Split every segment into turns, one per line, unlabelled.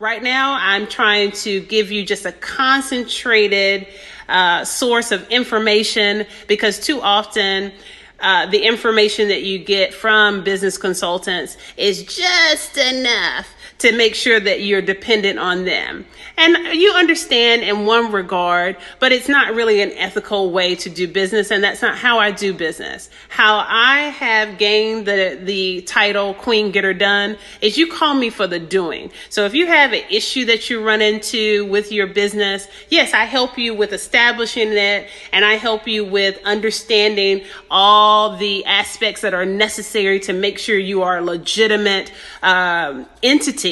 Right now, I'm trying to give you just a concentrated source of information, because too often the information that you get from business consultants is just enough to make sure that you're dependent on them. And you understand in one regard, but it's not really an ethical way to do business. And that's not how I do business. How I have gained the title Queen Get Her Done is you call me for the doing. So if you have an issue that you run into with your business, yes, I help you with establishing it, and I help you with understanding all the aspects that are necessary to make sure you are a legitimate entity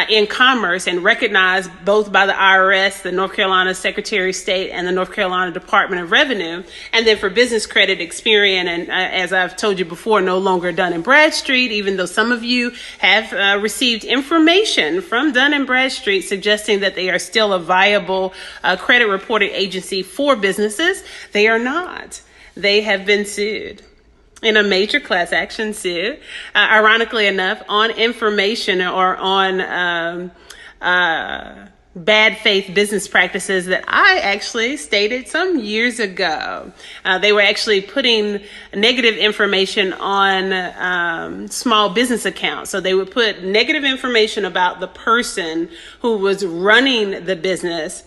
in commerce and recognized both by the IRS, the North Carolina Secretary of State, and the North Carolina Department of Revenue. And then for business credit, Experian, and as I've told you before, no longer Dun & Bradstreet, even though some of you have received information from Dun & Bradstreet suggesting that they are still a viable credit reporting agency for businesses. They are not. They have been sued in a major class action suit, ironically enough, on information or on bad faith business practices that I actually stated some years ago. They were actually putting negative information on small business accounts. So they would put negative information about the person who was running the business,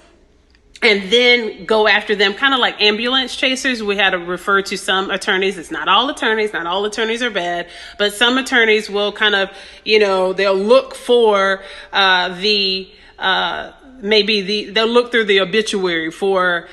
and then go after them, kind of like ambulance chasers. We had to refer to some attorneys. It's not all attorneys. Not all attorneys are bad, but some attorneys will kind of, they'll look for they'll look through the obituary for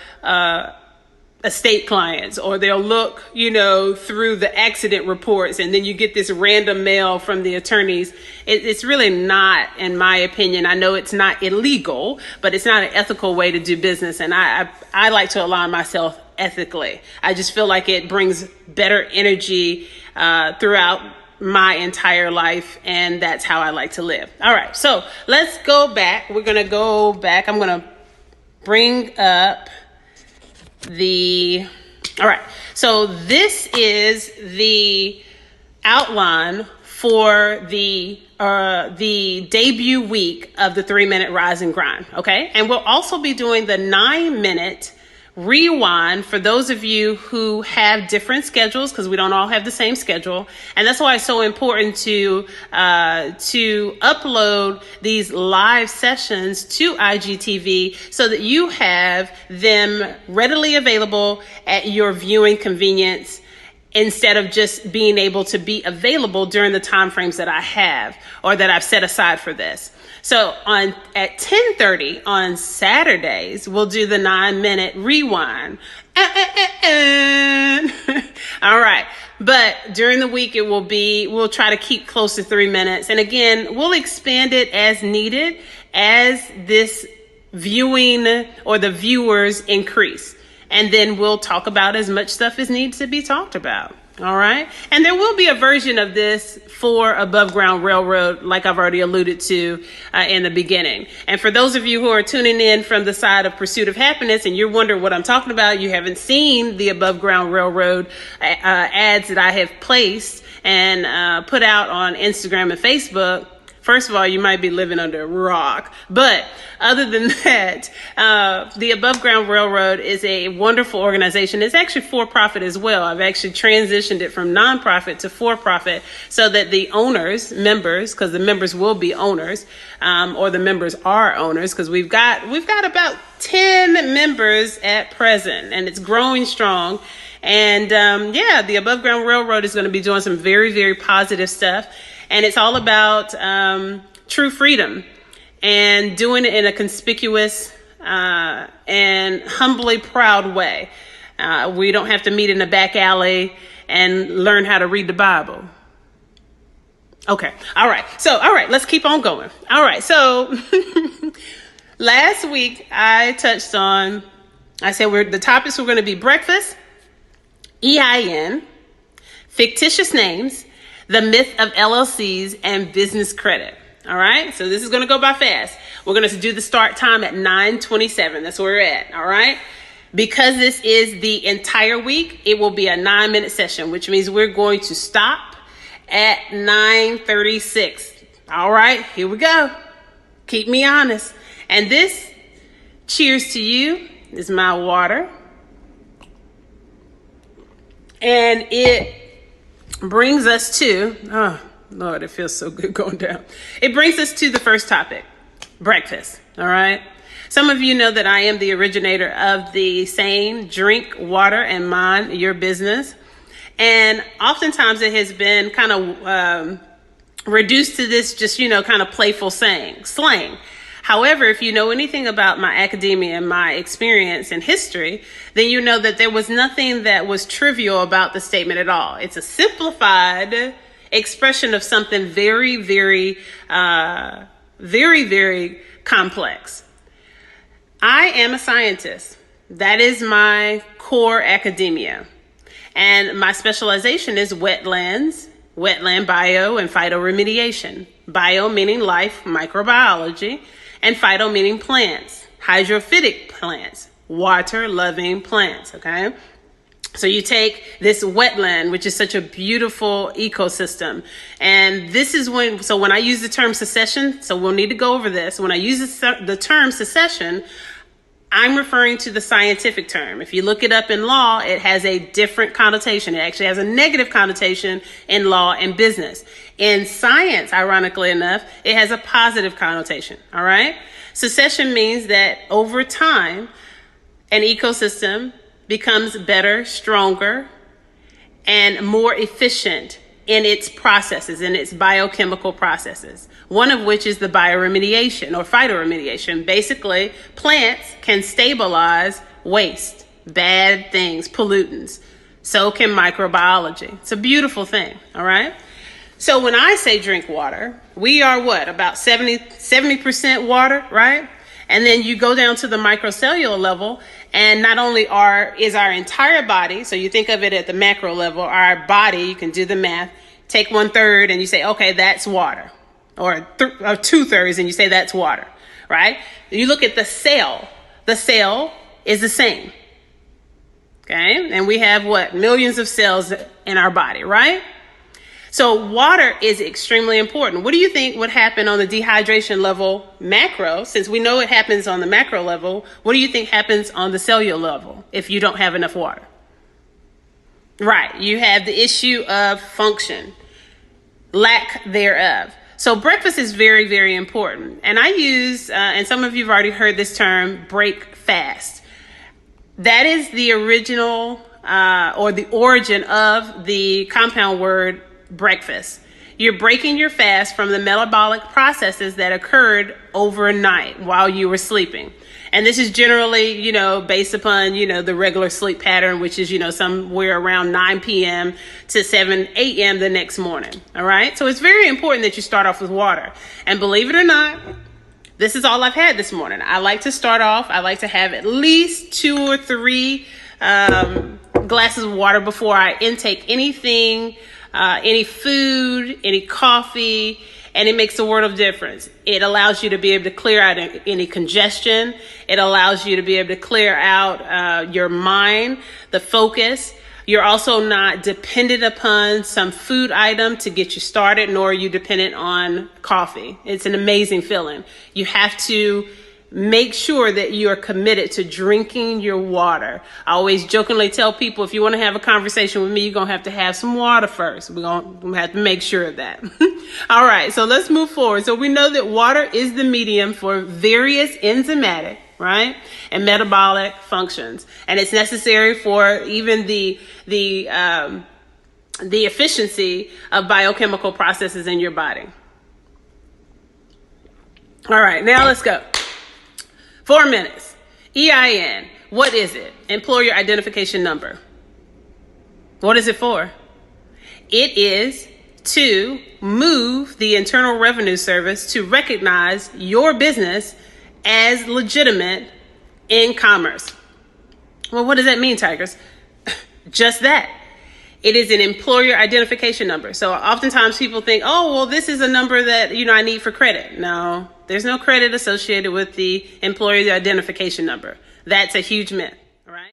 estate clients, or they'll look, through the accident reports, and then you get this random mail from the attorneys. It's really not, in my opinion. I know it's not illegal, but it's not an ethical way to do business. And I like to align myself ethically. I just feel like it brings better energy throughout my entire life, and that's how I like to live. All right, so let's go back. We're going to go back. I'm going to bring up all right, so this is the outline for the debut week of the 3-minute rise and grind. Okay. And we'll also be doing the 9-minute rewind for those of you who have different schedules, because we don't all have the same schedule. And that's why it's so important to upload these live sessions to IGTV so that you have them readily available at your viewing convenience, instead of just being able to be available during the time frames that I have or that I've set aside for this. So at 10:30 on Saturdays, we'll do the 9-minute rewind. All right. But during the week, we'll try to keep close to 3 minutes. And again, we'll expand it as needed as this viewing or the viewers increase. And then we'll talk about as much stuff as needs to be talked about. All right. And there will be a version of this for Above Ground Railroad, like I've already alluded to in the beginning. And for those of you who are tuning in from the side of Pursuit of Happiness and you're wondering what I'm talking about, you haven't seen the Above Ground Railroad ads that I have placed and put out on Instagram and Facebook. First of all, you might be living under a rock. But other than that, the Above Ground Railroad is a wonderful organization. It's actually for-profit as well. I've actually transitioned it from nonprofit to for-profit so that the owners, members, because the members will be owners, or the members are owners, because we've got about 10 members at present, and it's growing strong. And the Above Ground Railroad is going to be doing some very, very positive stuff. And it's all about true freedom and doing it in a conspicuous and humbly proud way. We don't have to meet in a back alley and learn how to read the Bible. Okay. All right. Let's keep on going. All right. So last week I said the topics were going to be breakfast, EIN, fictitious names, the myth of LLCs, and business credit. All right. So this is going to go by fast. We're going to do the start time at 9:27. That's where we're at. All right. Because this is the entire week, it will be a 9-minute session, which means we're going to stop at 9:36. All right. Here we go. Keep me honest. And this cheers to you is my water. And it brings us to, oh Lord, it feels so good going down. It brings us to the first topic, breakfast. All right. Some of you know that I am the originator of the saying, drink water and mind your business. And oftentimes it has been kind of reduced to this just, kind of playful saying, slang. However, if you know anything about my academia and my experience in history, then you know that there was nothing that was trivial about the statement at all. It's a simplified expression of something very, very, very, very complex. I am a scientist. That is my core academia. And my specialization is wetlands, wetland bio, and phytoremediation. Bio meaning life, microbiology, and phyto meaning plants, hydrophytic plants, water-loving plants, okay? So you take this wetland, which is such a beautiful ecosystem, and this is when I use the term succession, so we'll need to go over this. When I use the term succession, I'm referring to the scientific term. If you look it up in law, it has a different connotation. It actually has a negative connotation in law and business. In science, ironically enough, it has a positive connotation, all right? Succession means that over time, an ecosystem becomes better, stronger, and more efficient in its processes, in its biochemical processes, one of which is the bioremediation or phytoremediation. Basically, plants can stabilize waste, bad things, pollutants. So can microbiology. It's a beautiful thing, all right? So when I say drink water, we are about 70% water, right? And then you go down to the microcellular level, and not only is our entire body, so you think of it at the macro level, our body, you can do the math, take 1/3 and you say, okay, that's water. Or 2/3 and you say that's water, right? You look at the cell is the same. Okay, and we have millions of cells in our body, right? So water is extremely important. What do you think would happen on the dehydration level macro? Since we know it happens on the macro level, what do you think happens on the cellular level if you don't have enough water? Right, you have the issue of function, lack thereof. So breakfast is very, very important. And I use, and some of you have already heard this term, break fast. That is the original or the origin of the compound word breakfast. You're breaking your fast from the metabolic processes that occurred overnight while you were sleeping. And this is generally, based upon, the regular sleep pattern, which is, somewhere around 9 p.m. to 7 a.m. the next morning. All right. So it's very important that you start off with water. And believe it or not, this is all I've had this morning. I like to start off. I like to have at least 2 or 3 glasses of water before I intake anything, any food, any coffee, and it makes a world of difference. It allows you to be able to clear out any congestion. It allows you to be able to clear out your mind, the focus. You're also not dependent upon some food item to get you started, nor are you dependent on coffee. It's an amazing feeling. You have to make sure that you are committed to drinking your water. I always jokingly tell people, if you want to have a conversation with me, you're going to have some water first. We're going to have to make sure of that. All right, so let's move forward. So we know that water is the medium for various enzymatic, right, and metabolic functions. And it's necessary for even the efficiency of biochemical processes in your body. All right, now let's go. 4 minutes. EIN. What is it? Employer identification number. What is it for? It is to move the Internal Revenue Service to recognize your business as legitimate in commerce. Well, what does that mean, Tigress? Just that. It is an employer identification number. So oftentimes people think, oh, well, this is a number that, I need for credit. No, there's no credit associated with the employer identification number. That's a huge myth.